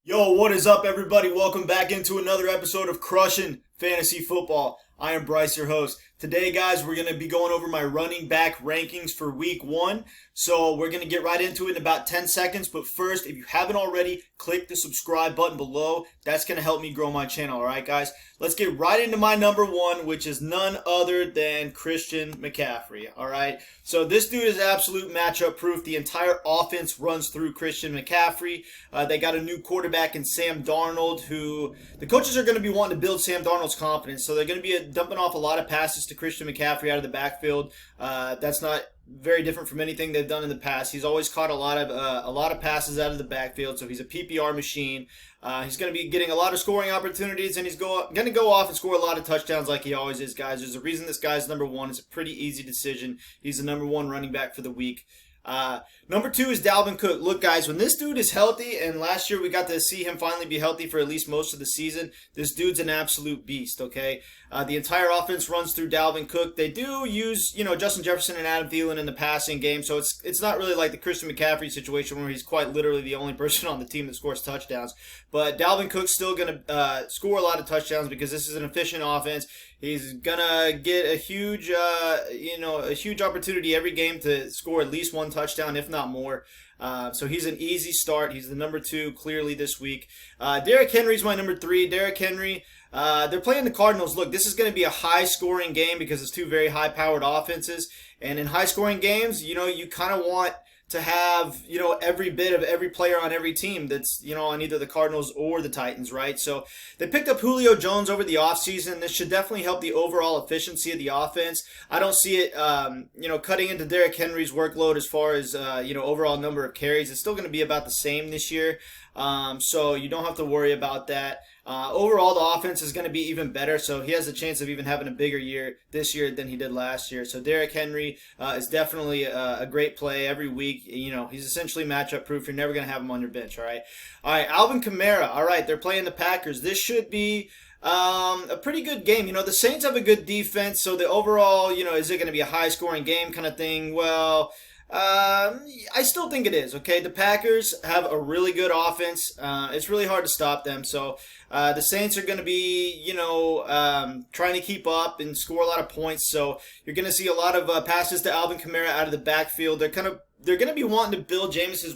Yo, what is up, everybody? Welcome back into another episode of Crushing Fantasy Football. I am Bryce, your host. Today, guys, we're going to be going over my running back rankings for week 1. So we're going to get right into it in about 10 seconds. But first, if you haven't already, click the subscribe button below. That's going to help me grow my channel. All right, guys? Let's get right into my number 1, which is none other than Christian McCaffrey. All right? So this dude is absolute matchup proof. The entire offense runs through Christian McCaffrey. They got a new quarterback in Sam Darnold, who the coaches are going to be wanting to build Sam Darnold's confidence. So they're going to be dumping off a lot of passes to Christian McCaffrey out of the backfield. That's not very different from anything they've done in the past. He's always caught a lot of passes out of the backfield, so he's a PPR machine. He's going to be getting a lot of scoring opportunities, and he's going to go off and score a lot of touchdowns like he always is, guys. There's a reason this guy's number 1. It's a pretty easy decision. He's the number 1 running back for the week. Number 2 is Dalvin Cook. Look, guys, when this dude is healthy, and last year we got to see him finally be healthy for at least most of the season, this dude's an absolute beast, okay? The entire offense runs through Dalvin Cook. They do use, Justin Jefferson and Adam Thielen in the passing game, so it's not really like the Christian McCaffrey situation where he's quite literally the only person on the team that scores touchdowns. But Dalvin Cook's still going to score a lot of touchdowns because this is an efficient offense. He's gonna get a huge opportunity every game to score at least 1 touchdown, if not more. So he's an easy start. He's the number 2 clearly this week. Derrick Henry's my number 3. Derrick Henry, they're playing the Cardinals. Look, this is going to be a high-scoring game because it's 2 very high-powered offenses. And in high-scoring games, you kind of want to have, every bit of every player on every team that's, on either the Cardinals or the Titans, right? So they picked up Julio Jones over the offseason. This should definitely help the overall efficiency of the offense. I don't see it, cutting into Derrick Henry's workload as far as, overall number of carries. It's still going to be about the same this year. So you don't have to worry about that. Overall, the offense is going to be even better, so he has a chance of even having a bigger year this year than he did last year. So Derrick Henry is definitely a great play every week. He's essentially matchup proof. You're never going to have him on your bench, all right? All right, Alvin Kamara. All right, they're playing the Packers. This should be a pretty good game. The Saints have a good defense, so the overall, is it going to be a high-scoring game kind of thing? Well, I still think it is, okay? The Packers have a really good offense. It's really hard to stop them. So the Saints are going to be, trying to keep up and score a lot of points. So you're going to see a lot of passes to Alvin Kamara out of the backfield. They're going to be wanting to build Jameis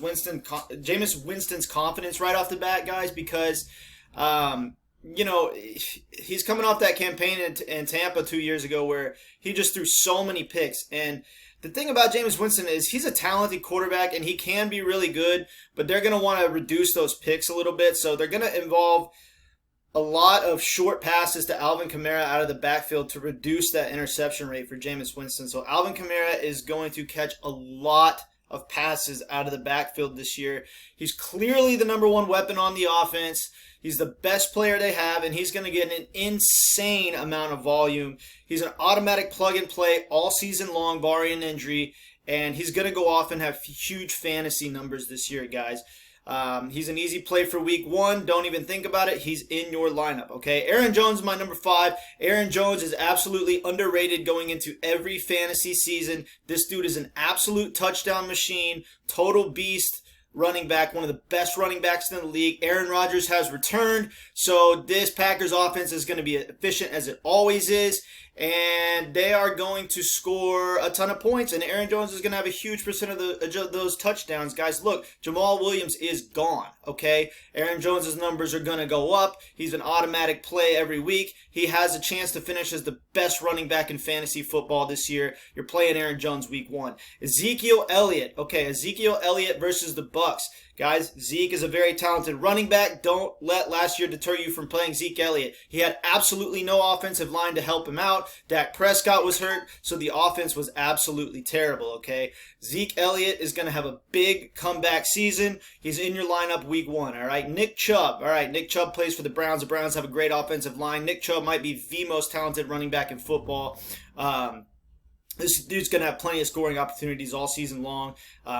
Winston's confidence right off the bat, guys, because he's coming off that campaign in Tampa 2 years ago where he just threw so many picks. And the thing about Jameis Winston is he's a talented quarterback and he can be really good, but they're going to want to reduce those picks a little bit. So they're going to involve a lot of short passes to Alvin Kamara out of the backfield to reduce that interception rate for Jameis Winston. So Alvin Kamara is going to catch a lot of passes out of the backfield this year. He's clearly the number 1 weapon on the offense. He's the best player they have, and he's going to get an insane amount of volume. He's an automatic plug-and-play all season long, barring an injury, and he's going to go off and have huge fantasy numbers this year, guys. He's an easy play for week 1. Don't even think about it. He's in your lineup, okay? Aaron Jones is my number 5. Aaron Jones is absolutely underrated going into every fantasy season. This dude is an absolute touchdown machine, total beast. Running back, one of the best running backs in the league. Aaron Rodgers has returned, so this Packers offense is going to be efficient as it always is, and they are going to score a ton of points, and Aaron Jones is going to have a huge percent of those touchdowns. Guys, look, Jamal Williams is gone, okay? Aaron Jones' numbers are going to go up. He's an automatic play every week. He has a chance to finish as the best running back in fantasy football this year. You're playing Aaron Jones week 1. Ezekiel Elliott. Okay, Ezekiel Elliott versus the Bucks. Guys, Zeke is a very talented running back. Don't let last year deter you from playing Zeke Elliott. He had absolutely no offensive line to help him out. Dak Prescott was hurt, so the offense was absolutely terrible, okay? Zeke Elliott is going to have a big comeback season. He's in your lineup week 1, all right? Nick Chubb. All right, Nick Chubb plays for the Browns. The Browns have a great offensive line. Nick Chubb might be the most talented running back in football. This dude's going to have plenty of scoring opportunities all season long.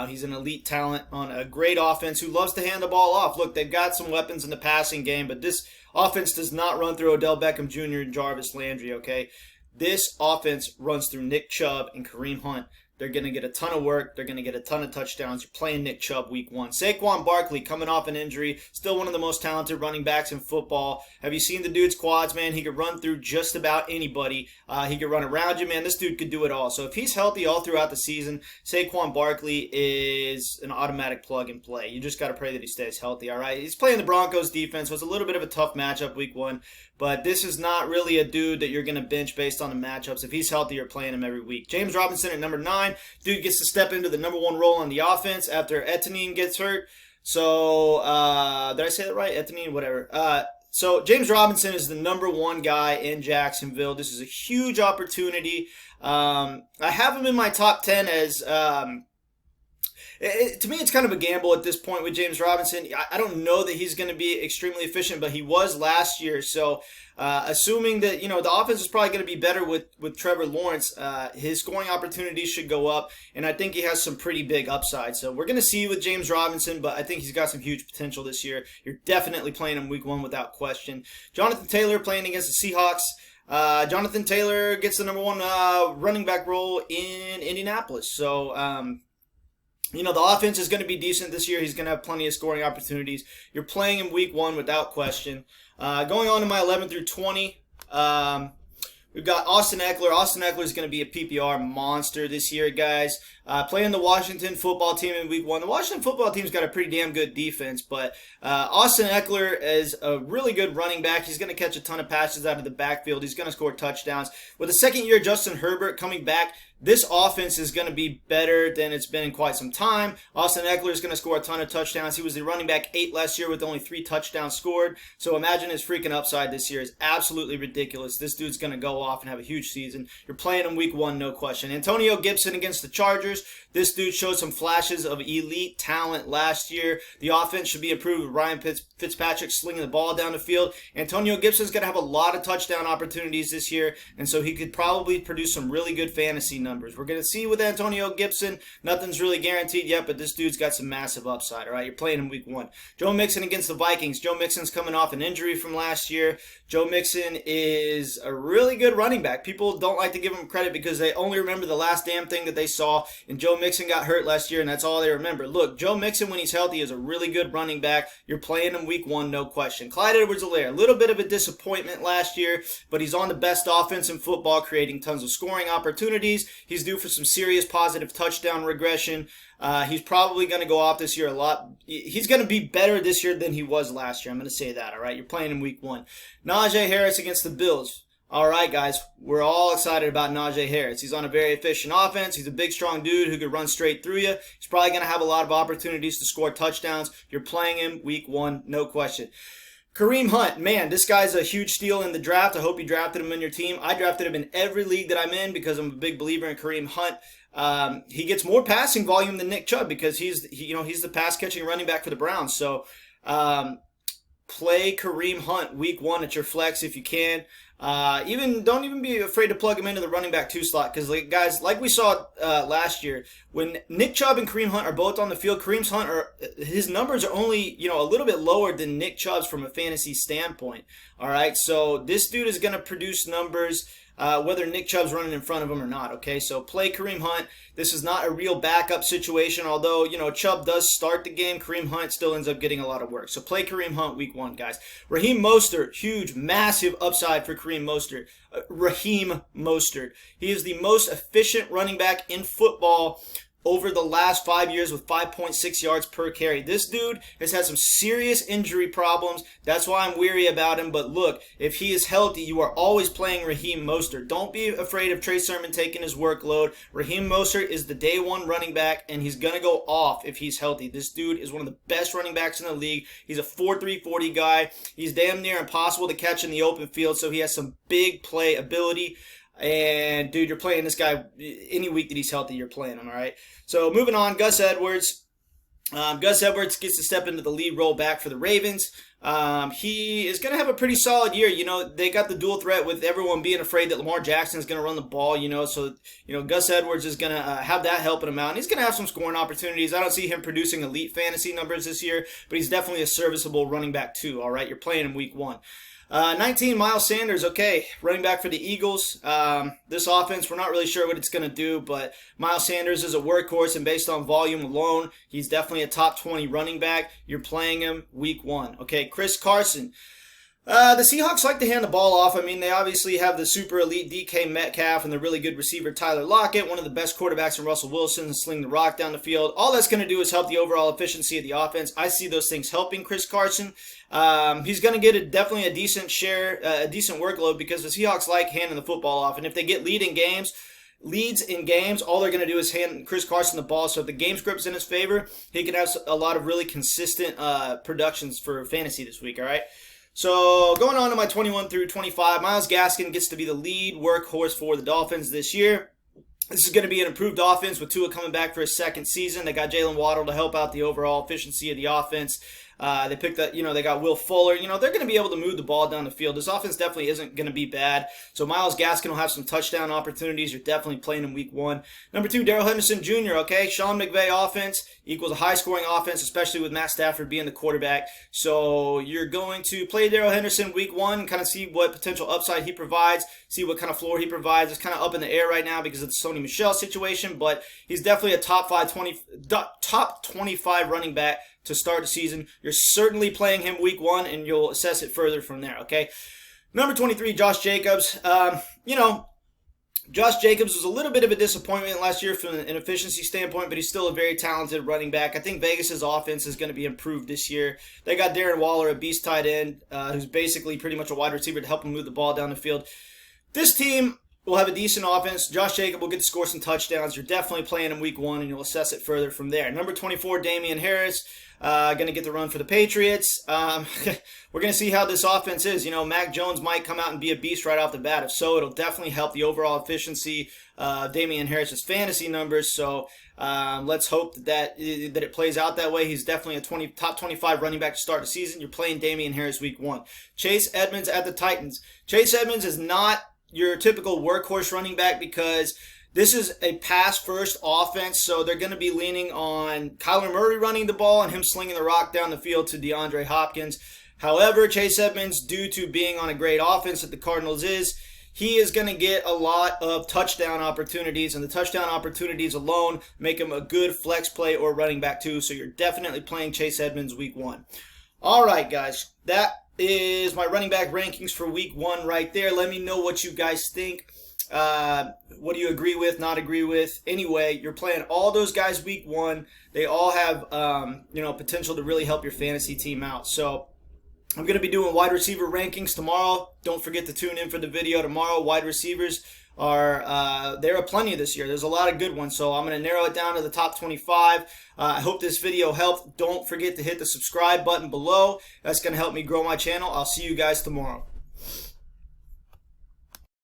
He's an elite talent on a great offense who loves to hand the ball off. Look, they've got some weapons in the passing game, but this offense does not run through Odell Beckham Jr. and Jarvis Landry, okay? This offense runs through Nick Chubb and Kareem Hunt. They're going to get a ton of work. They're going to get a ton of touchdowns. You're playing Nick Chubb week 1. Saquon Barkley coming off an injury. Still one of the most talented running backs in football. Have you seen the dude's quads, man? He could run through just about anybody. He could run around you, man. This dude could do it all. So if he's healthy all throughout the season, Saquon Barkley is an automatic plug and play. You just got to pray that he stays healthy, all right? He's playing the Broncos defense, so it's a little bit of a tough matchup week 1. But this is not really a dude that you're going to bench based on the matchups. If he's healthy, you're playing him every week. James Robinson at number 9. Dude gets to step into the number 1 role on the offense after Etienne gets hurt. So, did I say that right? Etienne, whatever. So, James Robinson is the number 1 guy in Jacksonville. This is a huge opportunity. I have him in my top 10 as... to me, it's kind of a gamble at this point with James Robinson. I don't know that he's going to be extremely efficient, but he was last year. So, assuming that, the offense is probably going to be better with Trevor Lawrence, his scoring opportunities should go up, and I think he has some pretty big upside. So, we're going to see with James Robinson, but I think he's got some huge potential this year. You're definitely playing him week 1 without question. Jonathan Taylor playing against the Seahawks. Jonathan Taylor gets the number 1 running back role in Indianapolis. So, the offense is going to be decent this year. He's going to have plenty of scoring opportunities. You're playing him week 1 without question. Going on to my 11 through 20, we've got Austin Ekeler. Austin Ekeler is going to be a PPR monster this year, guys. Playing the Washington football team in week 1. The Washington football team's got a pretty damn good defense, but Austin Ekeler is a really good running back. He's going to catch a ton of passes out of the backfield. He's going to score touchdowns. With the second-year Justin Herbert coming back, this offense is going to be better than it's been in quite some time. Austin Ekeler is going to score a ton of touchdowns. He was the running back 8 last year with only 3 touchdowns scored. So imagine his freaking upside this year is absolutely ridiculous. This dude's going to go off and have a huge season. You're playing him week 1, no question. Antonio Gibson against the Chargers. This dude showed some flashes of elite talent last year. The offense should be improved with Ryan Fitzpatrick slinging the ball down the field. Antonio Gibson's going to have a lot of touchdown opportunities this year, and so he could probably produce some really good fantasy numbers. We're going to see with Antonio Gibson. Nothing's really guaranteed yet, but this dude's got some massive upside, all right? You're playing him week 1. Joe Mixon against the Vikings. Joe Mixon's coming off an injury from last year. Joe Mixon is a really good running back. People don't like to give him credit because they only remember the last damn thing that they saw, and Joe Mixon got hurt last year, and that's all they remember. Look, Joe Mixon, when he's healthy, is a really good running back. You're playing him week 1, no question. Clyde Edwards-Helaire, a little bit of a disappointment last year, but he's on the best offense in football, creating tons of scoring opportunities. He's due for some serious positive touchdown regression. He's probably going to go off this year a lot. He's going to be better this year than he was last year. I'm going to say that, all right? You're playing him week 1. Najee Harris against the Bills. All right, guys, we're all excited about Najee Harris. He's on a very efficient offense. He's a big, strong dude who could run straight through you. He's probably going to have a lot of opportunities to score touchdowns. You're playing him week 1, no question. Kareem Hunt, man, this guy's a huge steal in the draft. I hope you drafted him in your team. I drafted him in every league that I'm in because I'm a big believer in Kareem Hunt. He gets more passing volume than Nick Chubb because he's the pass-catching running back for the Browns. So, play Kareem Hunt week 1 at your flex if you can. Don't even be afraid to plug him into the running back 2 slot because, guys, like we saw last year, when Nick Chubb and Kareem Hunt are both on the field, his numbers are only a little bit lower than Nick Chubb's from a fantasy standpoint. All right, so this dude is going to produce numbers whether Nick Chubb's running in front of him or not, okay? So play Kareem Hunt. This is not a real backup situation, although, Chubb does start the game. Kareem Hunt still ends up getting a lot of work. So play Kareem Hunt week 1, guys. Raheem Mostert, huge, massive upside for Raheem Mostert. He is the most efficient running back in football over the last 5 years with 5.6 yards per carry. This dude has had some serious injury problems. That's why I'm weary about him. But look, if he is healthy, you are always playing Raheem Mostert. Don't be afraid of Trey Sermon taking his workload. Raheem Mostert is the day 1 running back, and he's going to go off if he's healthy. This dude is one of the best running backs in the league. He's a 4.3 40 guy. He's damn near impossible to catch in the open field, so he has some big play ability. And, dude, you're playing this guy any week that he's healthy, you're playing him, all right? So, moving on, Gus Edwards. Gus Edwards gets to step into the lead role back for the Ravens. He is going to have a pretty solid year. They got the dual threat with everyone being afraid that Lamar Jackson is going to run the ball, so, Gus Edwards is going to have that helping him out. And he's going to have some scoring opportunities. I don't see him producing elite fantasy numbers this year, but he's definitely a serviceable running back too, all right? You're playing him week 1. 19, Miles Sanders. Okay, running back for the Eagles. This offense, we're not really sure what it's going to do, but Miles Sanders is a workhorse, and based on volume alone, he's definitely a top 20 running back. You're playing him week 1. Okay, Chris Carson. The Seahawks like to hand the ball off. I mean, they obviously have the super elite DK Metcalf and the really good receiver Tyler Lockett, one of the best quarterbacks in Russell Wilson, and sling the rock down the field. All that's going to do is help the overall efficiency of the offense. I see those things helping Chris Carson. He's going to get definitely a decent share, a decent workload, because the Seahawks like handing the football off. And if they get leads in games, all they're going to do is hand Chris Carson the ball. So if the game script's in his favor, he can have a lot of really consistent productions for fantasy this week, all right? So going on to my 21 through 25, Myles Gaskin gets to be the lead workhorse for the Dolphins this year. This is going to be an improved offense with Tua coming back for his second season. They got Jalen Waddle to help out the overall efficiency of the offense. They picked up, they got Will Fuller. They're going to be able to move the ball down the field. This offense definitely isn't going to be bad. So Myles Gaskin will have some touchdown opportunities. You're definitely playing him week 1. Number 2, Darrell Henderson Jr., okay? Sean McVay offense equals a high-scoring offense, especially with Matt Stafford being the quarterback. So you're going to play Darrell Henderson week 1 and kind of see what potential upside he provides, see what kind of floor he provides. It's kind of up in the air right now because of the Sony Michel situation, but he's definitely a top 25 running back to start the season. You're certainly playing him week 1, and you'll assess it further from there, okay? Number 23, Josh Jacobs. Josh Jacobs was a little bit of a disappointment last year from an efficiency standpoint, but he's still a very talented running back. I think Vegas' offense is going to be improved this year. They got Darren Waller, a beast tight end, who's basically pretty much a wide receiver to help him move the ball down the field. This team will have a decent offense. Josh Jacobs will get to score some touchdowns. You're definitely playing him week 1, and you'll assess it further from there. Number 24, Damian Harris, going to get the run for the Patriots. We're going to see how this offense is. Mac Jones might come out and be a beast right off the bat. If so, it'll definitely help the overall efficiency of Damian Harris's fantasy numbers. So let's hope that it plays out that way. He's definitely a top 25 running back to start the season. You're playing Damian Harris week 1. Chase Edmonds at the Titans. Chase Edmonds is not your typical workhorse running back because this is a pass-first offense, so they're going to be leaning on Kyler Murray running the ball and him slinging the rock down the field to DeAndre Hopkins. However, Chase Edmonds, due to being on a great offense that the Cardinals he is going to get a lot of touchdown opportunities, and the touchdown opportunities alone make him a good flex play or running back too, so you're definitely playing Chase Edmonds week 1. All right, guys, that is my running back rankings for week 1 right there. Let me know what you guys think. What do you agree with, not agree with? Anyway, you're playing all those guys week 1. They all have, potential to really help your fantasy team out. So I'm going to be doing wide receiver rankings tomorrow. Don't forget to tune in for the video tomorrow. Wide receivers there are plenty this year. There's a lot of good ones, so I'm going to narrow it down to the top 25. I hope this video helped. Don't forget to hit the subscribe button below. That's going to help me grow my channel. I'll see you guys tomorrow.